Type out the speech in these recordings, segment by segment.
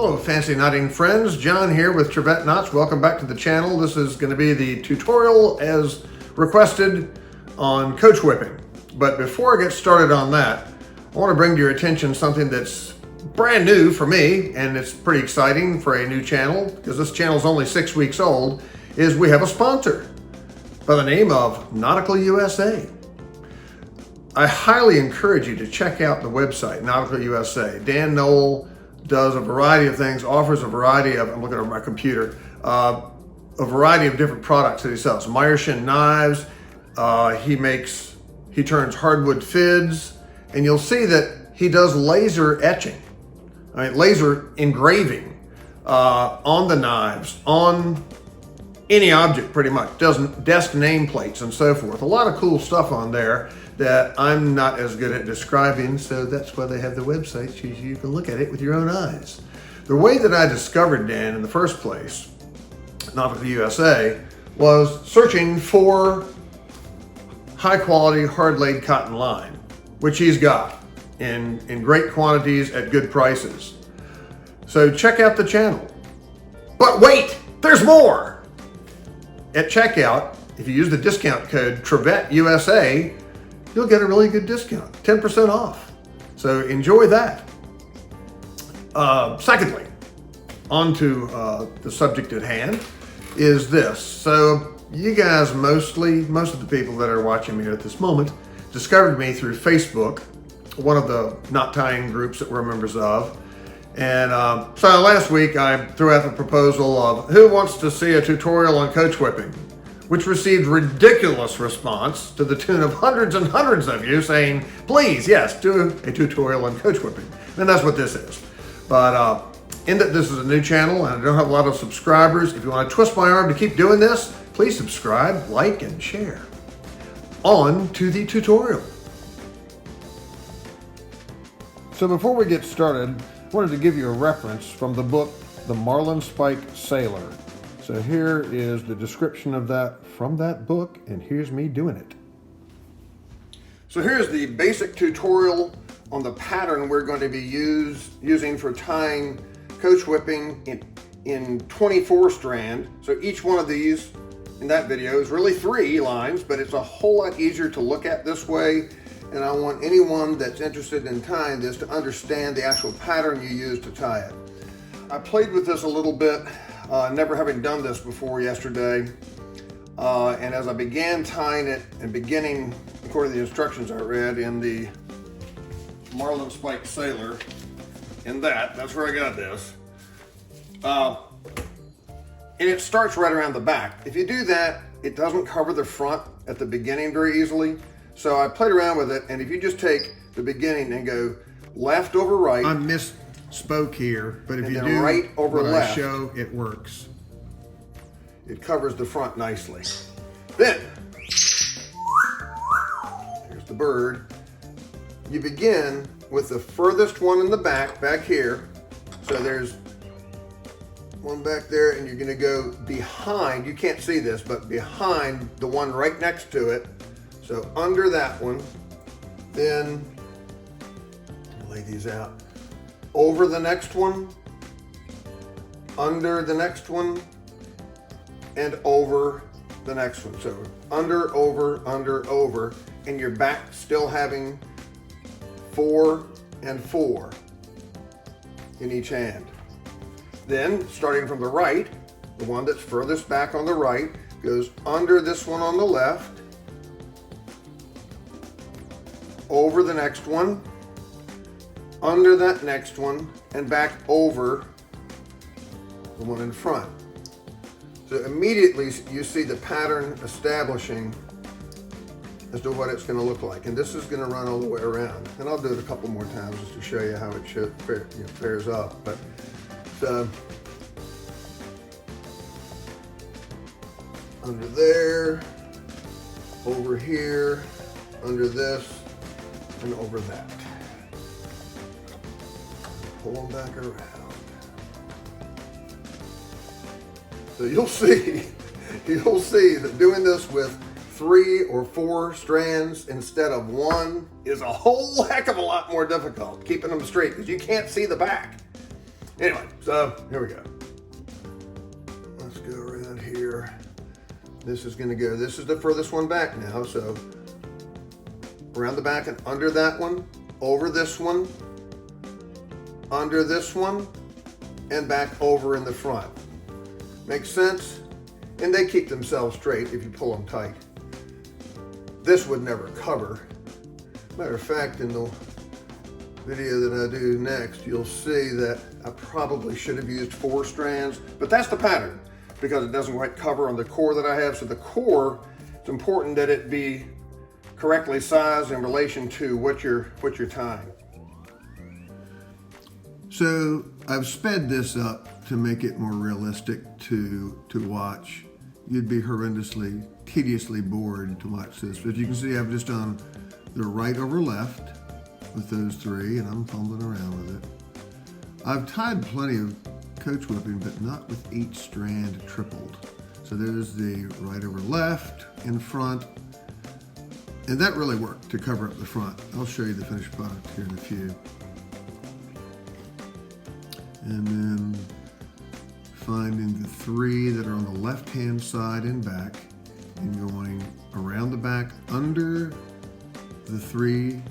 Hello, fancy knotting friends. John here with Trevette Knots. Welcome back to the channel. This is going to be the tutorial as requested on coach whipping. But before I get started on that, I want to bring to your attention something that's brand new for me, and it's pretty exciting for a new channel because this channel is only 6 weeks old, is we have a sponsor by the name of Nautical USA. I highly encourage you to check out the website, Nautical USA. Dan Knoll does a variety of things, offers a variety of, I'm looking at my computer, a variety of different products that he sells. Meyerson knives, he turns hardwood fids, and you'll see that he does laser etching, laser engraving on the knives, on any object pretty much, does desk nameplates and so forth. A lot of cool stuff on there that I'm not as good at describing, so that's why they have the website, so you can look at it with your own eyes. The way that I discovered Dan in the first place, Nautical USA, was searching for high quality hard laid cotton line, which he's got in great quantities at good prices. So check out the channel. But wait, there's more! At checkout, if you use the discount code TrevetteUSA, you'll get a really good discount, 10% off. So enjoy that. Secondly, on to the subject at hand is this. So you guys most of the people that are watching me at this moment discovered me through Facebook, one of the knot tying groups that we're members of. And so last week I threw out the proposal of who wants to see a tutorial on coach whipping, which received ridiculous response to the tune of hundreds and hundreds of you saying, please, yes, do a tutorial on coach whipping. And that's what this is. But in that this is a new channel and I don't have a lot of subscribers, if you want to twist my arm to keep doing this, please subscribe, like, and share. On to the tutorial. So before we get started, I wanted to give you a reference from the book, The Marlin Spike Sailor. So here is the description of that from that book, and here's me doing it. So here's the basic tutorial on the pattern we're going to be using for tying coach whipping in 24 strand. So each one of these in that video is really 3 lines, but it's a whole lot easier to look at this way. And I want anyone that's interested in tying this to understand the actual pattern you use to tie it. I played with this a little bit, never having done this before yesterday. And as I began tying it and beginning, according to the instructions I read in the Marlin Spike Sailor, that's where I got this. And it starts right around the back. If you do that, it doesn't cover the front at the beginning very easily. So I played around with it, and if you just take the beginning and go left over right. I misspoke here, but if you do right over left, I show it works. It covers the front nicely. Then, here's the bird. You begin with the furthest one in the back here. So there's one back there, and you're gonna go behind, you can't see this, but behind the one right next to it. So under that one, then lay these out. Over the next one, under the next one, and over the next one. So under, over, and your back still having 4 and 4 in each hand. Then starting from the right, the one that's furthest back on the right goes under this one on the left, over the next one, under that next one, and back over the one in front. So immediately you see the pattern establishing as to what it's going to look like. And this is going to run all the way around. And I'll do it a couple more times just to show you how it pairs up. But under there, over here, under this, and over that. Pull them back around. So you'll see that doing this with 3 or 4 strands instead of 1 is a whole heck of a lot more difficult, keeping them straight because you can't see the back. Anyway, so here we go. Let's go around here. This is going to go, this is the furthest one back now, so around the back and under that one, over this one, under this one, and back over in the front. Makes sense? And they keep themselves straight if you pull them tight. This would never cover. Matter of fact, in the video that I do next, you'll see that I probably should have used 4 strands, but that's the pattern because it doesn't quite cover on the core that I have. So the core, it's important that it be correctly sized in relation to what you're tying. So I've sped this up to make it more realistic to watch. You'd be horrendously, tediously bored to watch this. But you can see I've just done the right over left with those 3, and I'm fumbling around with it. I've tied plenty of coach whipping, but not with each strand tripled. So there's the right over left in front, and that really worked to cover up the front. I'll show you the finished product here in a few. And then finding the 3 that are on the left-hand side and back, and going around the back under the 3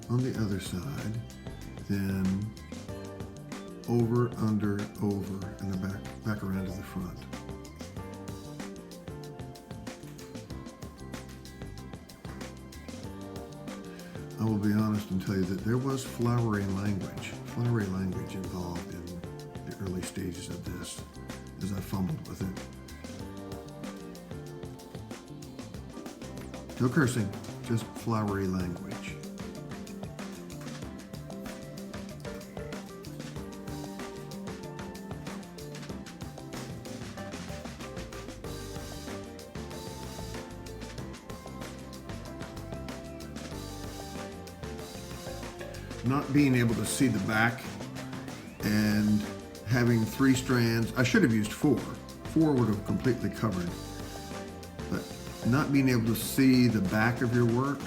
on the other side, then over, under, over, and then back around to the front. I will be honest and tell you that there was flowery language involved in the early stages of this as I fumbled with it. No cursing, just flowery language. Not being able to see the back and having 3 strands, I should have used 4. 4 would have completely covered. But not being able to see the back of your work,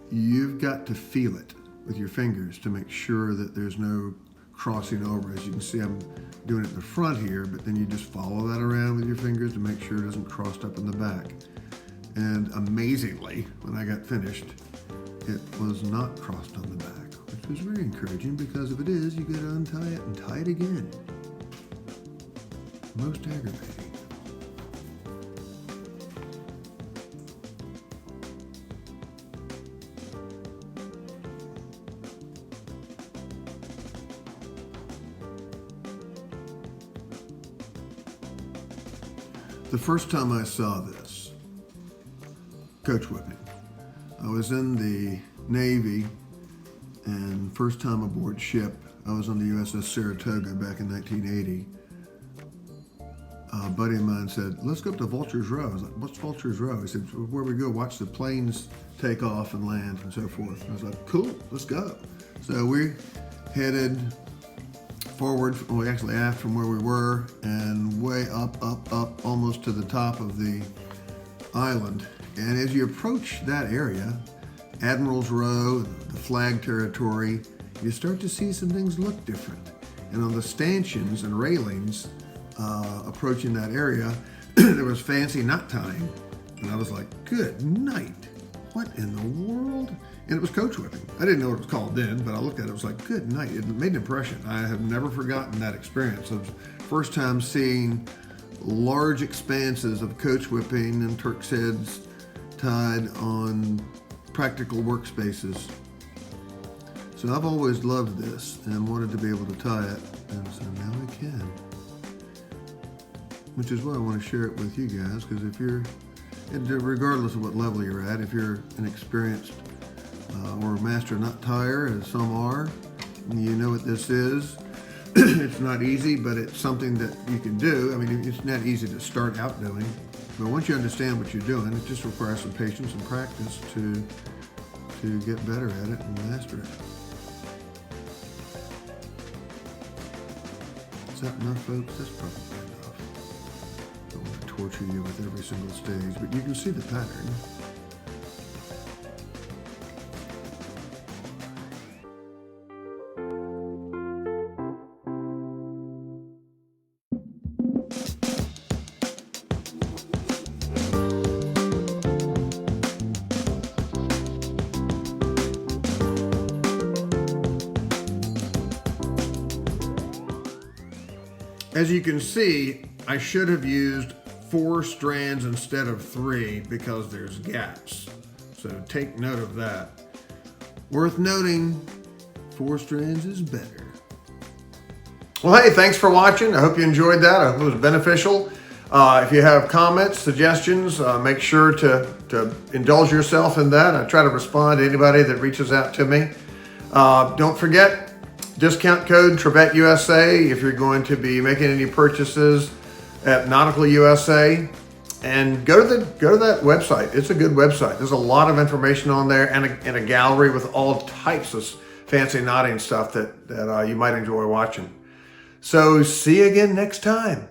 you've got to feel it with your fingers to make sure that there's no crossing over. As you can see, I'm doing it in the front here, but then you just follow that around with your fingers to make sure it isn't crossed up in the back. And amazingly, when I got finished, it was not crossed on the back, which was very encouraging because if it is, you got to untie it and tie it again. Most aggravating. The first time I saw this, coach whipping, I was in the Navy, and first time aboard ship, I was on the USS Saratoga back in 1980. A buddy of mine said, let's go up to Vulture's Row. I was like, what's Vulture's Row? He said, where we go watch the planes take off and land and so forth. And I was like, cool, let's go. So we headed forward, well, actually aft from where we were, and way up, almost to the top of the island. And as you approach that area, Admiral's Row, the flag territory, you start to see some things look different. And on the stanchions and railings approaching that area, there was fancy knot tying. And I was like, good night. What in the world? And it was coach whipping. I didn't know what it was called then, but I looked at it, it was like, good night. It made an impression. I have never forgotten that experience of first time seeing large expanses of coach whipping and Turk's heads tied on practical workspaces. So I've always loved this and wanted to be able to tie it, and so now I can. Which is why I want to share it with you guys, because if you're, and regardless of what level you're at, if you're an experienced or a master knot tyer, as some are, you know what this is. It's not easy, but it's something that you can do. I mean, it's not easy to start out doing, but once you understand what you're doing, it just requires some patience and practice to get better at it and master it. Is that enough, folks? That's probably enough. I don't want to torture you with every single stage, but you can see the pattern. As you can see, I should have used 4 strands instead of 3 because there's gaps. So take note of that. Worth noting, 4 strands is better. Well, hey, thanks for watching. I hope you enjoyed that. I hope it was beneficial. If you have comments, suggestions, make sure to indulge yourself in that. I try to respond to anybody that reaches out to me. Don't forget, discount code TrevetteUSA if you're going to be making any purchases at Nautical USA. And go to that website. It's a good website. There's a lot of information on there and a gallery with all types of fancy knotting stuff that you might enjoy watching. So see you again next time.